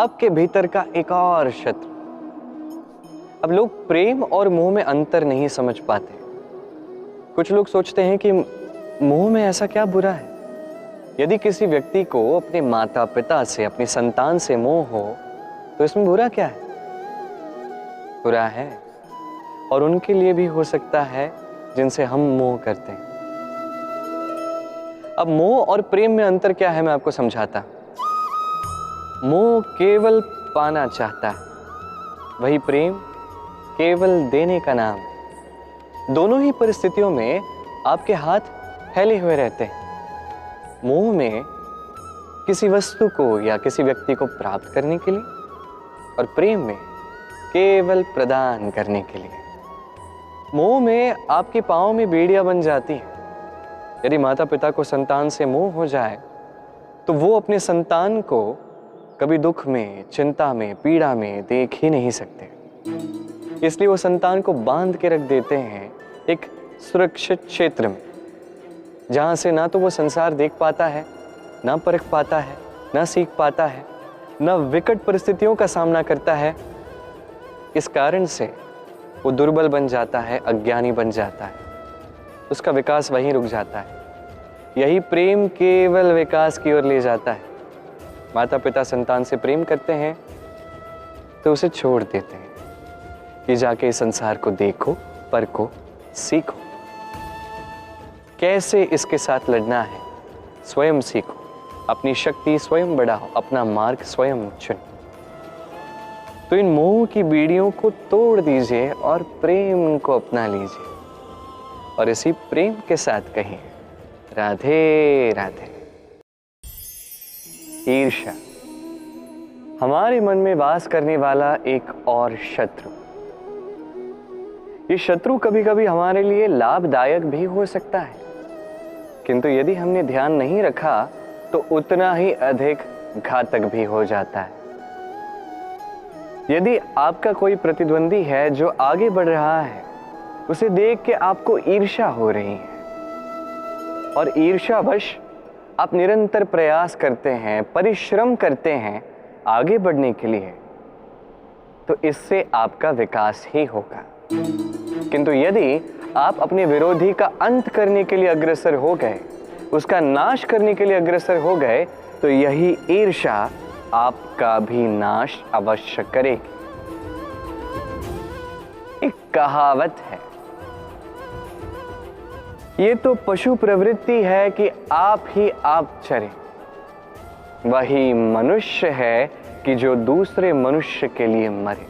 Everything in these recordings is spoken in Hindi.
आपके भीतर का एक और शत्रु। अब लोग प्रेम और मोह में अंतर नहीं समझ पाते। कुछ लोग सोचते हैं कि मोह में ऐसा क्या बुरा है। यदि किसी व्यक्ति को अपने माता पिता से, अपनी संतान से मोह हो तो इसमें बुरा क्या है? बुरा है, और उनके लिए भी हो सकता है जिनसे हम मोह करते हैं। अब मोह और प्रेम में अंतर क्या है, मैं आपको समझाता। मोह केवल पाना चाहता है, वही प्रेम केवल देने का नाम है। दोनों ही परिस्थितियों में आपके हाथ फैले हुए रहते हैं। मोह में किसी वस्तु को या किसी व्यक्ति को प्राप्त करने के लिए, और प्रेम में केवल प्रदान करने के लिए। मोह में आपके पांव में बेड़ियां बन जाती हैं। यदि माता पिता को संतान से मोह हो जाए तो वो अपने संतान को कभी दुख में, चिंता में, पीड़ा में देख ही नहीं सकते। इसलिए वो संतान को बांध के रख देते हैं एक सुरक्षित क्षेत्र में, जहां से ना तो वो संसार देख पाता है, ना परख पाता है, ना सीख पाता है, ना विकट परिस्थितियों का सामना करता है। इस कारण से वो दुर्बल बन जाता है, अज्ञानी बन जाता है, उसका विकास वहीं रुक जाता है। यही प्रेम केवल विकास की ओर ले जाता है। माता पिता संतान से प्रेम करते हैं तो उसे छोड़ देते हैं कि जाके इस संसार को देखो, परखो, सीखो, कैसे इसके साथ लड़ना है स्वयं सीखो, अपनी शक्ति स्वयं बढ़ाओ, अपना मार्ग स्वयं चुनो। तो इन मोह की बीड़ियों को तोड़ दीजिए और प्रेम को अपना लीजिए, और इसी प्रेम के साथ कहिए राधे राधे। ईर्ष्या हमारे मन में वास करने वाला एक और शत्रु। ये शत्रु कभी कभी हमारे लिए लाभदायक भी हो सकता है, किंतु यदि हमने ध्यान नहीं रखा तो उतना ही अधिक घातक भी हो जाता है। यदि आपका कोई प्रतिद्वंदी है जो आगे बढ़ रहा है, उसे देख के आपको ईर्ष्या हो रही है, और ईर्ष्यावश आप निरंतर प्रयास करते हैं, परिश्रम करते हैं आगे बढ़ने के लिए, तो इससे आपका विकास ही होगा। किंतु यदि आप अपने विरोधी का अंत करने के लिए अग्रसर हो गए, उसका नाश करने के लिए अग्रसर हो गए, तो यही ईर्ष्या आपका भी नाश अवश्य करेगी। एक कहावत है, ये तो पशु प्रवृत्ति है कि आप ही आप चरे, वही मनुष्य है कि जो दूसरे मनुष्य के लिए मरे।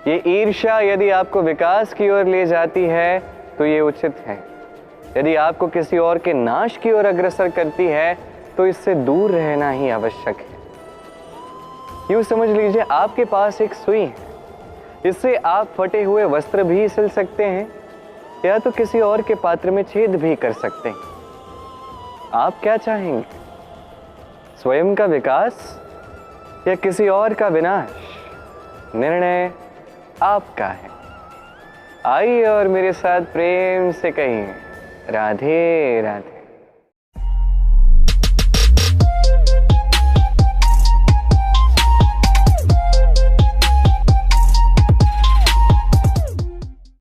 ये ईर्ष्या यदि आपको विकास की ओर ले जाती है तो ये उचित है। यदि आपको किसी और के नाश की ओर अग्रसर करती है तो इससे दूर रहना ही आवश्यक है। यूं समझ लीजिए, आपके पास एक सुई है, इससे आप फटे हुए वस्त्र भी सिल सकते हैं, या तो किसी और के पात्र में छेद भी कर सकते हैं। आप क्या चाहेंगे, स्वयं का विकास या किसी और का विनाश? निर्णय आपका है। आइए और मेरे साथ प्रेम से कहिए राधे राधे।